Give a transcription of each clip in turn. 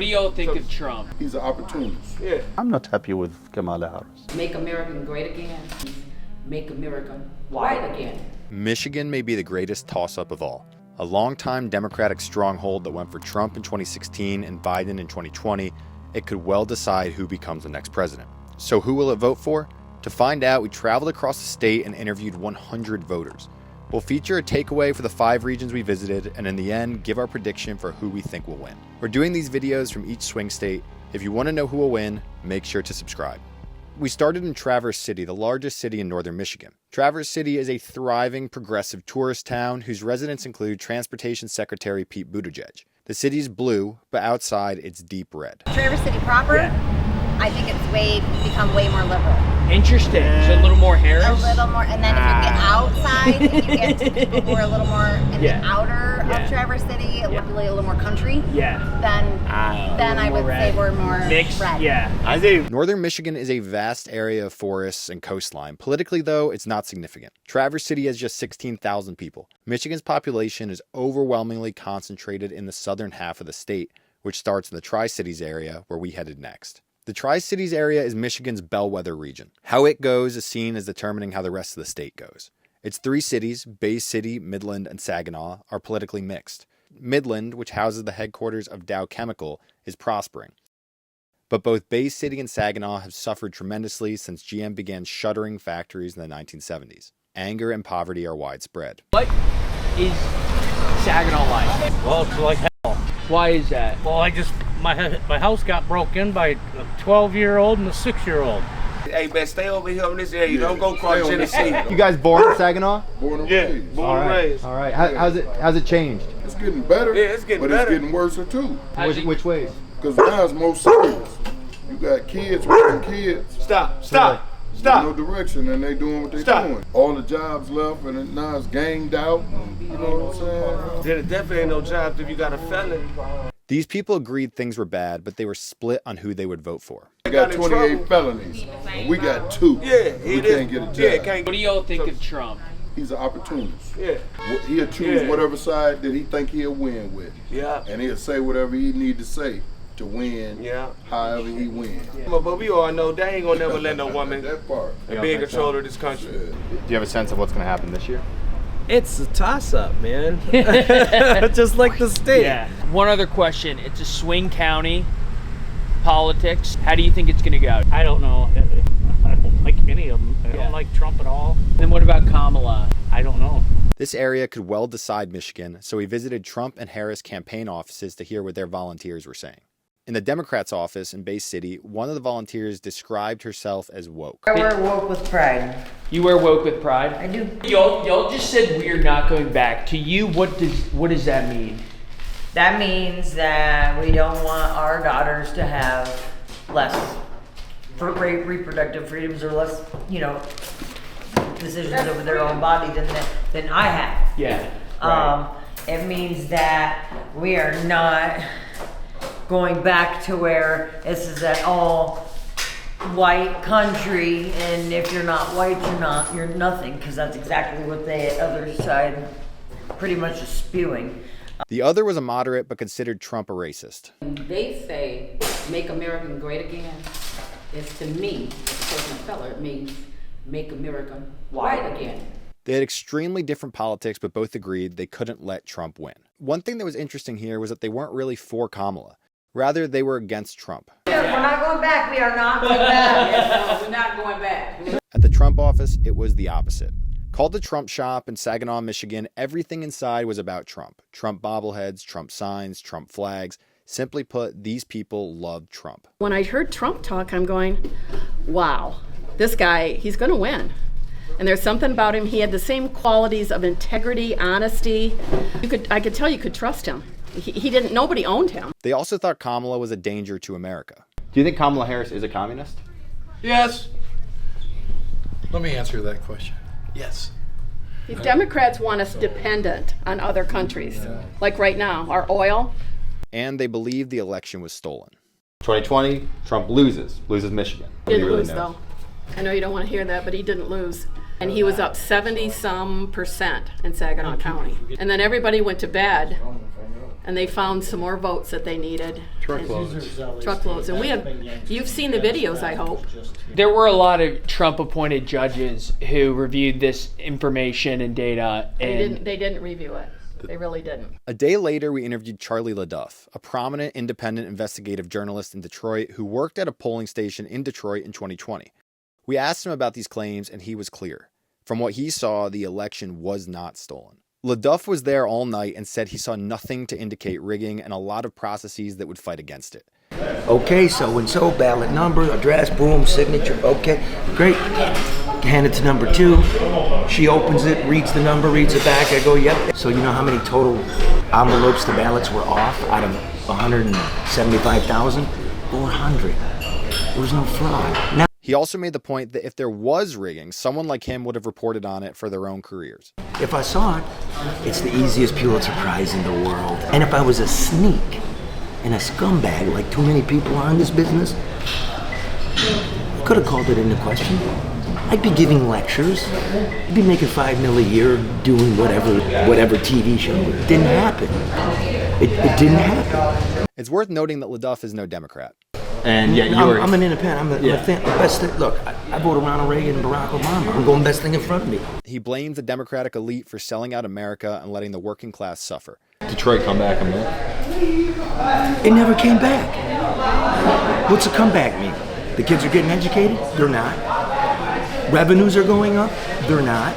do y'all think of Trump? He's an opportunist. Yeah. I'm not happy with Kamala Harris. Make America great again. Make America white again. Michigan may be the greatest toss-up of all. A longtime Democratic stronghold that went for Trump in 2016 and Biden in 2020, it could well decide who becomes the next president. So who will it vote for? To find out, we traveled across the state and interviewed 100 voters. We'll feature a takeaway for the 5 regions we visited, and in the end, give our prediction for who we think will win. We're doing these videos from each swing state. If you want to know who will win, make sure to subscribe. We started in Traverse City, the largest city in northern Michigan. Traverse City is a thriving, progressive tourist town whose residents include Transportation Secretary Pete Buttigieg. The city's blue, but outside it's deep red. Traverse City proper, I think it's become way more liberal. Interesting. So a little more Harris? A little more, and then if you get outside, and you get to people who are a little more in the outer of Traverse City, really a little more country, then I would say we're more mixed. red. I think Northern Michigan is a vast area of forests and coastline. Politically, though, it's not significant. Traverse City has just 16,000 people. Michigan's population is overwhelmingly concentrated in the southern half of the state, which starts in the Tri-Cities area, where we headed next. The Tri-Cities area is Michigan's bellwether region. How it goes is seen as determining how the rest of the state goes. Its 3 cities, Bay City, Midland, and Saginaw, are politically mixed. Midland, which houses the headquarters of Dow Chemical, is prospering. But both Bay City and Saginaw have suffered tremendously since GM began shuttering factories in the 1970s. Anger and poverty are widespread. What is Saginaw like? Well, it's like hell. Why is that? Well, my house got broke in by a 12-year-old and a 6-year-old. Hey, man, stay over here in this area. Don't go across Tennessee. You guys born in Saginaw? Born and raised. Born and raised. All right. How's it changed? It's getting better. Yeah, it's getting better. But it's getting worse too. Which ways? Because now it's more serious. You got kids raising kids. Stop. No direction, and they doing what they doing. All the jobs left, and now it's ganged out. You know what I'm saying? There definitely ain't no jobs if you got a felon. These people agreed things were bad, but they were split on who they would vote for. We got 28 felonies. We got 2. Yeah, we can't get a job. What do y'all think of Trump? He's an opportunist. Yeah. He'll choose whatever side that he think he'll win with. Yeah. And he'll say whatever he need to say to win. Yeah. However he wins. But we all know they ain't gonna never let no woman that part. be in control of this country. Do you have a sense of what's going to happen this year? It's a toss-up, man. Just like the state. Yeah. One other question. It's a swing county. Politics. How do you think it's going to go? I don't know. I don't like any of them. I don't like Trump at all. Then what about Kamala? I don't know. This area could well decide Michigan, so we visited Trump and Harris campaign offices to hear what their volunteers were saying. In the Democrats' office in Bay City, one of the volunteers described herself as woke. I wear woke with pride. You wear woke with pride? I do. Y'all just said we're not going back. To you, what does that mean? That means that we don't want our daughters to have less reproductive freedoms or less, decisions over their own body than I have. Yeah. Right. It means that we are not going back to where this is an all white country, and if you're not white, you're nothing, because that's exactly what the other side pretty much is spewing. The other was a moderate but considered Trump a racist. They say, make America great again. It's to me, as a personal fellow, it means make America white again. They had extremely different politics, but both agreed they couldn't let Trump win. One thing that was interesting here was that they weren't really for Kamala. Rather, they were against Trump. We're not going back. We are not going back. We're not going back. At the Trump office, it was the opposite. Called the Trump Shop in Saginaw, Michigan, everything inside was about Trump. Trump bobbleheads, Trump signs, Trump flags. Simply put, these people loved Trump. When I heard Trump talk, I'm going, wow, this guy, he's going to win. And there's something about him. He had the same qualities of integrity, honesty. I could tell you could trust him. Nobody owned him. They also thought Kamala was a danger to America. Do you think Kamala Harris is a communist? Yes. Let me answer that question. Yes. The Democrats want us dependent on other countries. Like right now, our oil. And they believed the election was stolen. 2020, Trump loses Michigan. Didn't lose, though. I know you don't want to hear that, but he didn't lose. And he was up 70-some% in Saginaw County. And then everybody went to bed and they found some more votes that they needed. Truckloads. Truckloads. And you've seen the videos, I hope. There were a lot of Trump-appointed judges who reviewed this information and data, and They didn't review it. They really didn't. A day later, we interviewed Charlie LaDuff, a prominent independent investigative journalist in Detroit who worked at a polling station in Detroit in 2020. We asked him about these claims, and he was clear. From what he saw, the election was not stolen. LaDuff was there all night and said he saw nothing to indicate rigging and a lot of processes that would fight against it. Okay, so-and-so, ballot number, address, boom, signature, okay, great. Hand it to number 2. She opens it, reads the number, reads it back. I go, yep. So you know how many total envelopes the ballots were off out of 175,000? 400. There was no fraud. Now, he also made the point that if there was rigging, someone like him would have reported on it for their own careers. if I saw it, it's the easiest Pulitzer Prize in the world. And if I was a sneak and a scumbag like too many people are in this business, I could have called it into question. I'd be giving lectures. I'd be making $5 million a year doing whatever TV show. It didn't happen. It didn't happen. It's worth noting that LaDuff is no Democrat. And yet I'm an independent. I'm the best thing. Look, I voted Ronald Reagan and Barack Obama. I'm going best thing in front of me. He blames the Democratic elite for selling out America and letting the working class suffer. Detroit come back a minute? It never came back. What's a comeback mean? The kids are getting educated? They're not. Revenues are going up? They're not.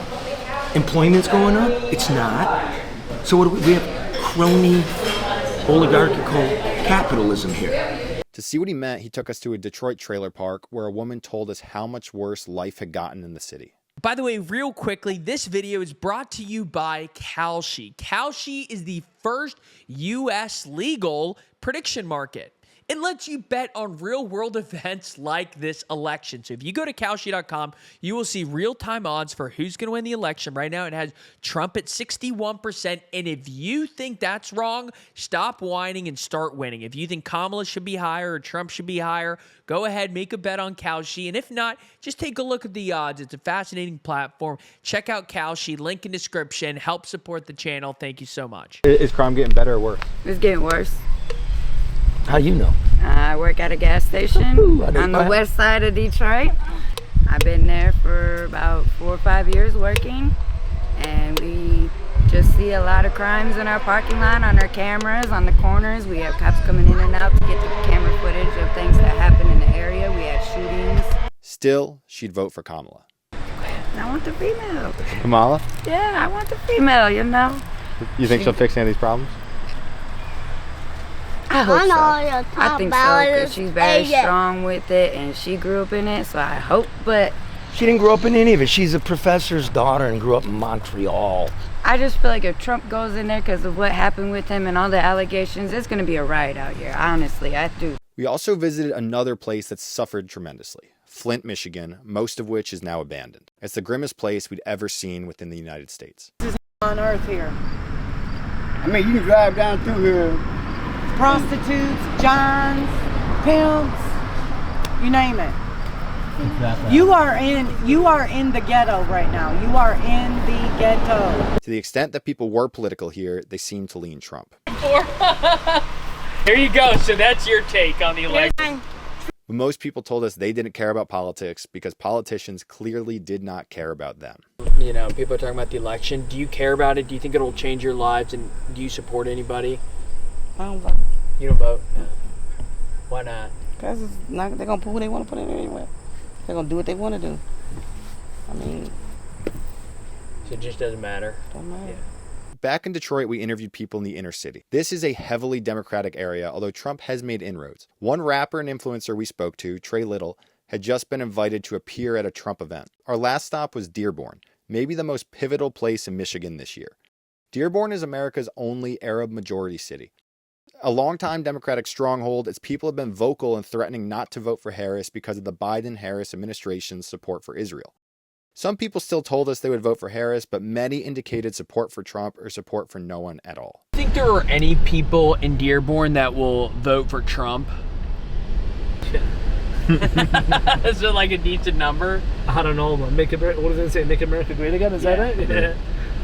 Employment's going up? It's not. So what do we have? Crony, oligarchical capitalism here. To see what he meant, he took us to a Detroit trailer park where a woman told us how much worse life had gotten in the city. By the way, real quickly, this video is brought to you by Kalshi. Kalshi is the first U.S. legal prediction market. It lets you bet on real-world events like this election. So if you go to Kalshi.com, you will see real-time odds for who's going to win the election. Right now, it has Trump at 61%. And if you think that's wrong, stop whining and start winning. If you think Kamala should be higher or Trump should be higher, go ahead, make a bet on Kalshi. And if not, just take a look at the odds. It's a fascinating platform. Check out Kalshi. Link in description. Help support the channel. Thank you so much. Is crime getting better or worse? It's getting worse. How you know? I work at a gas station on the west side of Detroit. I've been there for about 4 or 5 years working, and we just see a lot of crimes in our parking lot, on our cameras, on the corners. We have cops coming in and out to get the camera footage of things that happen in the area. We have shootings. Still, she'd vote for Kamala. I want the female. Kamala? Yeah, I want the female, you know. You think she'll fix any of these problems? I hope so. I think so, because she's very strong with it, and she grew up in it, so I hope, but... She didn't grow up in any of it. She's a professor's daughter and grew up in Montreal. I just feel like if Trump goes in there because of what happened with him and all the allegations, it's going to be a riot out here, honestly, I do. We also visited another place that's suffered tremendously, Flint, Michigan, most of which is now abandoned. It's the grimmest place we'd ever seen within the United States. This is on earth here. I mean, you can drive down through here. Prostitutes, johns, pimps, you name it. You are in the ghetto right now. You are in the ghetto. To the extent that people were political here, they seemed to lean Trump. There you go. So that's your take on the election. But most people told us they didn't care about politics because politicians clearly did not care about them. You know, people are talking about the election. Do you care about it? Do you think it'll change your lives? And do you support anybody? I don't vote. You don't vote? No. Why not? Because they're going to put who they want to put in anyway. They're going to do what they want to do. I mean... So it just doesn't matter? Doesn't matter. Yeah. Back in Detroit, we interviewed people in the inner city. This is a heavily Democratic area, although Trump has made inroads. One rapper and influencer we spoke to, Trey Little, had just been invited to appear at a Trump event. Our last stop was Dearborn, maybe the most pivotal place in Michigan this year. Dearborn is America's only Arab-majority city. A longtime Democratic stronghold, its people have been vocal in threatening not to vote for Harris because of the Biden-Harris administration's support for Israel. Some people still told us they would vote for Harris, but many indicated support for Trump or support for no one at all. Do you think there are any people in Dearborn that will vote for Trump? Is it like a decent number? I don't know, man. What does it say? Make America great again? Is that it? Yeah.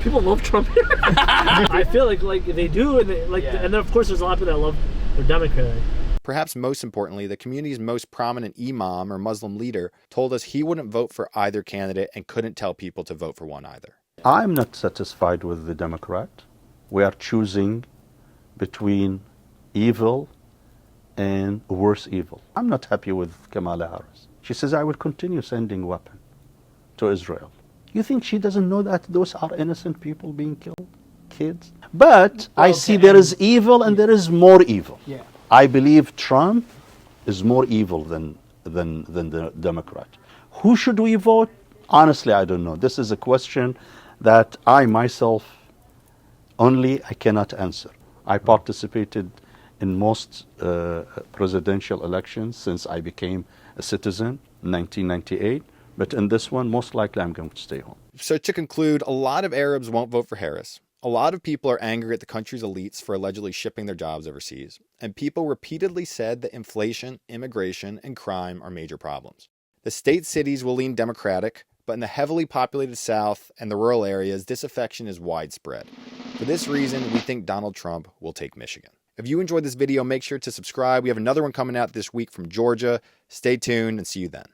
People love Trump here. I feel like they do, and and then of course there's a lot of people that love their Democrat. Perhaps most importantly, the community's most prominent imam or Muslim leader told us he wouldn't vote for either candidate and couldn't tell people to vote for one either. I'm not satisfied with the Democrat. We are choosing between evil and worse evil. I'm not happy with Kamala Harris. She says, I will continue sending weapons to Israel. You think she doesn't know that those are innocent people being killed? Kids? But I see there is evil and there is more evil. Yeah. I believe Trump is more evil than the Democrat. Who should we vote? Honestly, I don't know. This is a question that I myself I cannot answer. I participated in most presidential elections since I became a citizen in 1998. But in this one, most likely I'm going to stay home. So to conclude, a lot of Arabs won't vote for Harris. A lot of people are angry at the country's elites for allegedly shipping their jobs overseas. And people repeatedly said that inflation, immigration, and crime are major problems. The state cities will lean Democratic, but in the heavily populated South and the rural areas, disaffection is widespread. For this reason, we think Donald Trump will take Michigan. If you enjoyed this video, make sure to subscribe. We have another one coming out this week from Georgia. Stay tuned and see you then.